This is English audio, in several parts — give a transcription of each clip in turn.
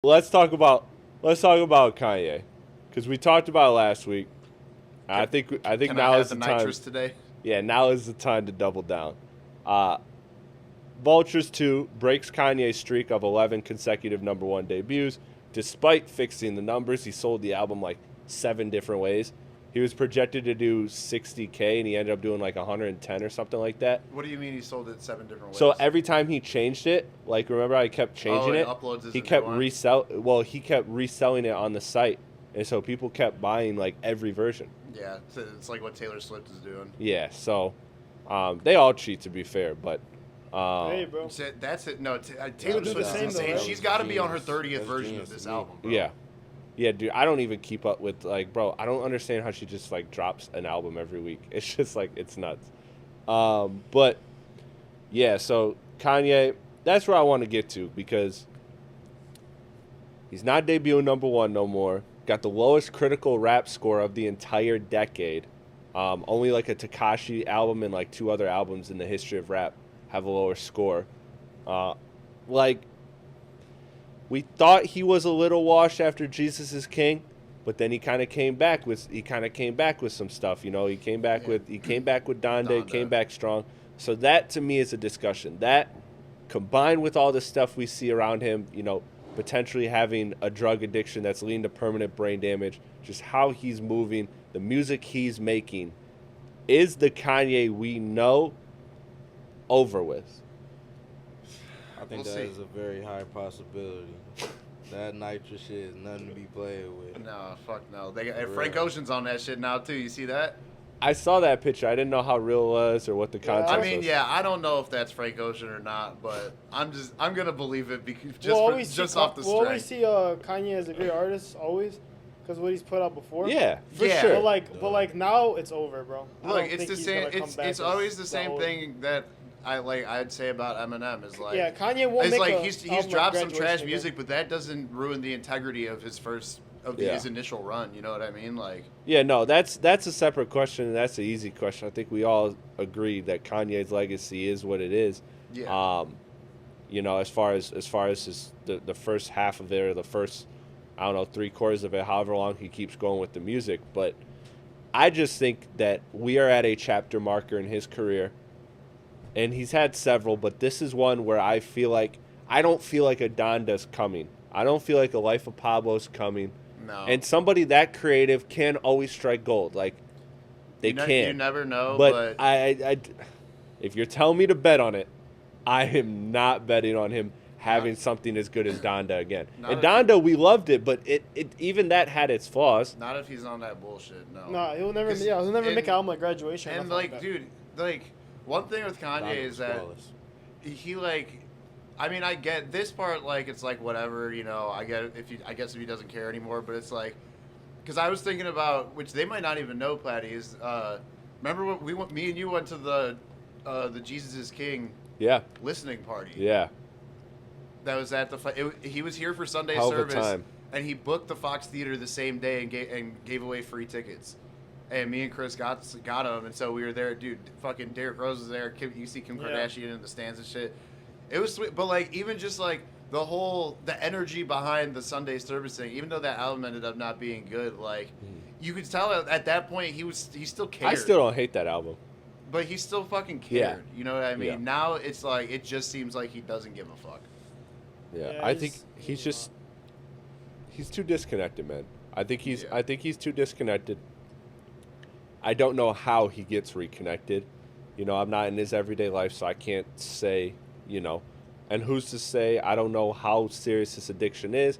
let's talk about Kanye, because we talked about it last week. I think Can I now have is the the time. nitrous today? Yeah, now is the time to double down. Uh, Vultures 2 breaks Kanye's streak of 11 consecutive number one debuts. Despite fixing the numbers, he sold the album like 7 different ways. He was projected to do 60K, and he ended up doing like 110 or something like that. What do you mean he sold it 7 different ways? So every time he changed it, like remember I kept changing he it. uploads as He a kept new one? he kept reselling it on the site, and so people kept buying like every version. Yeah, it's like what Taylor Swift is doing. Yeah, so they all cheat, to be fair, but Hey, bro. That's it. No, Taylor do the Swift is same, insane. though, right? She's got to be on her Genius. 30th That's version genius of this to me. album, bro. yeah, dude, I don't even keep up with like, bro. I don't understand how she just like drops an album every week. It's just like it's nuts. But yeah, so Kanye, that's where I want to get to because he's not debuting number one no more. Got the lowest critical rap score of the entire decade. Only like a Tekashi album and like 2 other albums in the history of rap have a lower score. Like, we thought he was a little washed after Jesus is King, but then he kind of came back with some stuff. You know, he came back with Donda, came back strong. So that to me is a discussion. That combined with all the stuff we see around him, you know, potentially having a drug addiction that's leading to permanent brain damage, just how he's moving, the music he's making, is the Kanye we know over with? I think We'll that see. is a very high possibility. That nitrous shit is nothing to be played with. No, fuck no. They got For Frank real. Ocean's on that shit now too. You see that? I saw that picture. I didn't know how real it was or what the context I mean, was. yeah, I don't know if that's Frank Ocean or not, but I'm gonna believe it because just off the We'll always strength. see Kanye as a great artist, always, because what he's put out before. Yeah, for Yeah. sure. But like now it's over, bro. I Look, don't it's think the he's same. gonna come It's back as always the that same old. thing that I'd say about Eminem is like. Yeah, Kanye won't It's make like a he's album like dropped some Graduation trash again. music, but that doesn't ruin the integrity of his his initial run. You know what I mean? Like. Yeah, no, that's a separate question, and that's an easy question. I think we all agree that Kanye's legacy is what it is. Yeah. You know, as far as the first half of it, or the first, I don't know, 3/4 of it, however long he keeps going with the music. But I just think that we are at a chapter marker in his career, and he's had several, but this is one where I don't feel like a Donda's coming. I don't feel like a Life of Pablo's coming. No. And somebody that creative can always strike gold. Like, they can. You never know, But if you're telling me to bet on it, I am not betting on him having something as good as Donda again. Not And if Donda, we loved it, but it even that had its flaws. not if he's on that bullshit. No. Nah, he'll never. 'Cause- Yeah, he'll never and- make an album like Graduation. or And nothing like, that. dude, like one thing with Kanye Donda is was that flawless. he like. I mean, I get this part. Like, it's like whatever, you know. I get it I guess if he doesn't care anymore, but it's like, because I was thinking about, which they might not even know, Platte, is remember when me and you went to the Jesus is King Yeah, listening party. yeah. That was at he was here for Sunday Hell of a service, time. and he booked the Fox Theater the same day and gave away free tickets. And me and Chris got them, and so we were there. Dude, fucking Derrick Rose was there. You see Kim Yeah. Kardashian in the stands and shit. It was sweet, but like even just like the energy behind the Sunday service thing, even though that album ended up not being good, like you could tell at that point he still cared. I still don't hate that album. But he still fucking Yeah. cared. You know what I mean? Yeah. Now it's like it just seems like he doesn't give a fuck. Yeah, Yeah, I think he's too disconnected, man. I think he's too disconnected. I don't know how he gets reconnected. You know, I'm not in his everyday life, so I can't say, you know. And who's to say? I don't know how serious this addiction is,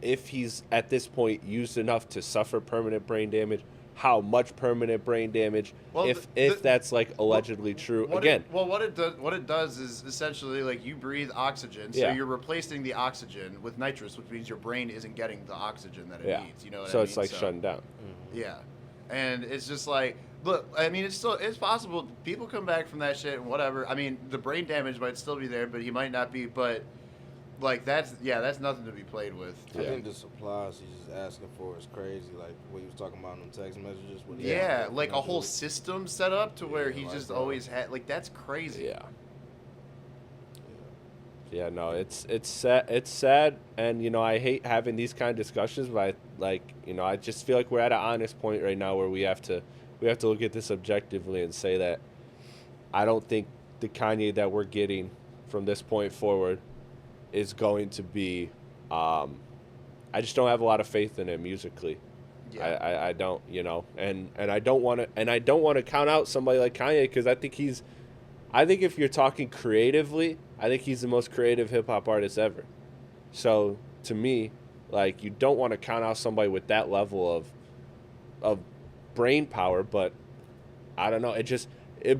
if he's at this point used enough to suffer permanent brain damage, how much permanent brain damage, Well, if that's like allegedly true. What Again, what it does is essentially like you breathe oxygen, so Yeah. you're replacing the oxygen with nitrous, which means your brain isn't getting the oxygen that it yeah. needs. You know what So I mean? it's like shutting down. Yeah, and it's just like, look, I mean, it's possible people come back from that shit and whatever. I mean, the brain damage might still be there, but he might not be. But like that's nothing to be played with. I Yeah. think the supplies he's just asking for is crazy. Like what he was talking about in the text messages. What he Yeah, had like a to whole do. system set up to where Yeah, he like, just bro. always had. Like that's crazy. Yeah. Yeah, no, it's sad. It's sad, and I hate having these kind of discussions. But I just feel like we're at an honest point right now where we have to look at this objectively and say that I don't think the Kanye that we're getting from this point forward is going to be. I just don't have a lot of faith in it musically. Yeah. I don't, and I don't want to count out somebody like Kanye because I think if you're talking creatively, I think he's the most creative hip hop artist ever. So to me, like, you don't want to count out somebody with that level of brain power, but I don't know.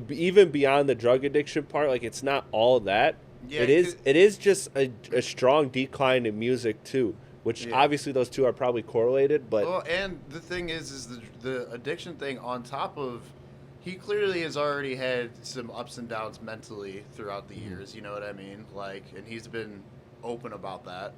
Even beyond the drug addiction part, like, it's not all that. Yeah, It is just a strong decline in music too, which Yeah. obviously those two are probably correlated, but Well, and the thing is the addiction thing on top of, he clearly has already had some ups and downs mentally throughout the years. You know what I mean? Like, and he's been open about that.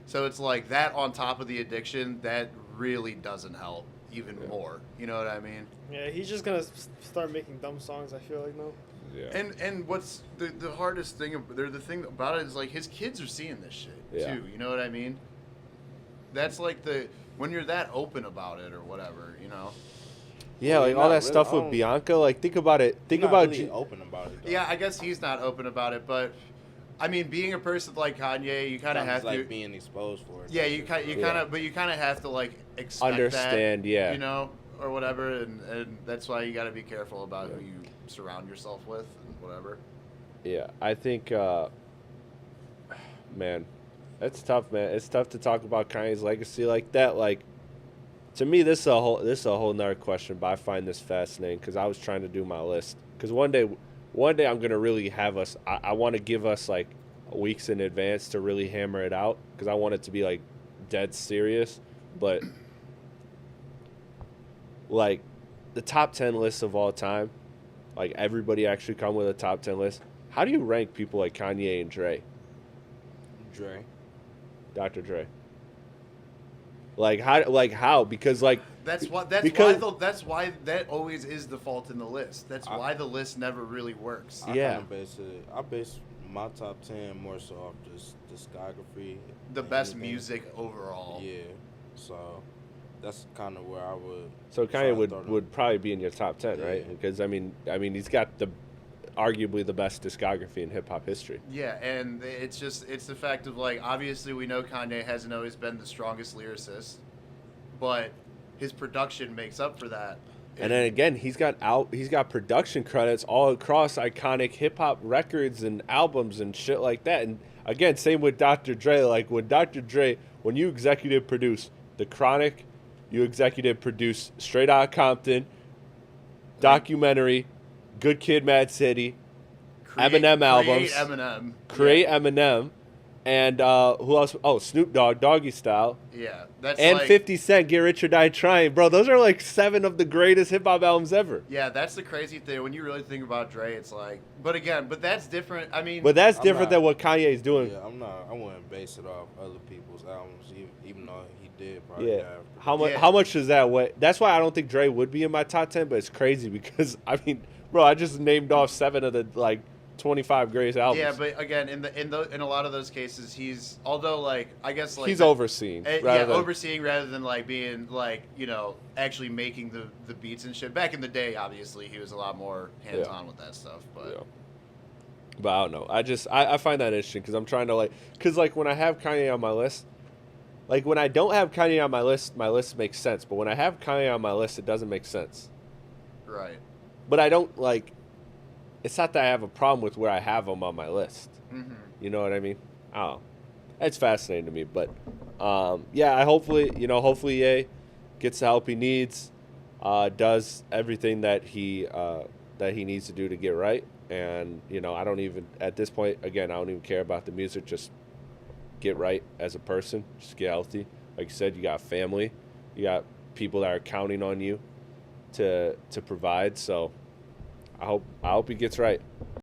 So it's like that on top of the addiction, that really doesn't help even more. You know what I mean? Yeah, he's just gonna start making dumb songs. I feel like now. yeah. And what's the hardest thing? The thing about it is, like, his kids are seeing this shit Yeah. too. You know what I mean? That's like when you're that open about it or whatever. You know? Yeah, Well, like you're all not that stuff really- with Bianca, like, think about it. Think Not about really open about it. Though. Yeah, I guess he's not open about it, but I mean, being a person like Kanye, you kind of have Sounds like to. being exposed for it. Yeah, you kind Yeah. of, but you kind of have to, like, expect Understand, that, yeah. you know, or whatever, and that's why you got to be careful about who you surround yourself with and whatever. Yeah, I think, man, that's tough, man. It's tough to talk about Kanye's legacy like that. Like, to me, this is a whole nother question, but I find this fascinating because I was trying to do my list. Because one day I'm gonna really have us. I want to give us like weeks in advance to really hammer it out because I want it to be like dead serious. But like the top 10 lists of all time, like everybody actually come with a top 10 list. How do you rank people like Kanye and Dre? Dre. Dr. Dre. Like how? Because like That's why that always is the fault in the list. That's why the list never really works. Yeah. I base my top 10 more so off just discography. The and best everything. music overall. Yeah. So that's kind of where I would. so try Kanye to would throw them. would probably be in your top 10, Yeah. right? Because I mean he's got arguably the best discography in hip hop history. Yeah, and it's the fact of, like, obviously we know Kanye hasn't always been the strongest lyricist, but his production makes up for that. And then again, he's got production credits all across iconic hip hop records and albums and shit like that. And again, same with Dr. Dre. Like when you executive produce The Chronic, you executive produce Straight Outta Compton, documentary, Good Kid, Mad City, Eminem albums, Create Eminem. Eminem, and who else? Oh, Snoop Dogg, Doggy Style. Yeah, that's And like, 50 Cent, Get Rich or Die Trying. Bro, those are like 7 of the greatest hip hop albums ever. Yeah, that's the crazy thing. When you really think about Dre, it's like, but that's different. I mean, But that's I'm different not- than what Kanye's doing. Yeah, I wouldn't base it off other people's albums, even though he did probably Yeah. have. How much does that weigh? That's why I don't think Dre would be in my top 10, but it's crazy because, I mean, bro, I just named off 7 of the, like, 25 greatest albums. yeah, but again, in a lot of those cases, he's, although, like, I guess, like, he's overseeing. overseeing rather than, like, being, like, you know, actually making the beats and shit. Back in the day, obviously, he was a lot more hands-on with that stuff, but Yeah. But I don't know. I find that interesting because I'm trying to, like, because, like, when I have Kanye on my list, like, when I don't have Kanye on my list makes sense. But when I have Kanye on my list, it doesn't make sense. right. But I don't, like, it's not that I have a problem with where I have him on my list. Mm-hmm. You know what I mean? Oh, it's fascinating to me. But yeah, hopefully Ye gets the help he needs, does everything that he needs to do to get right. And I don't even at this point, again, I don't even care about the music. Just get right as a person. Just get healthy. Like you said, you got family, you got people that are counting on you to provide. So I hope he gets right.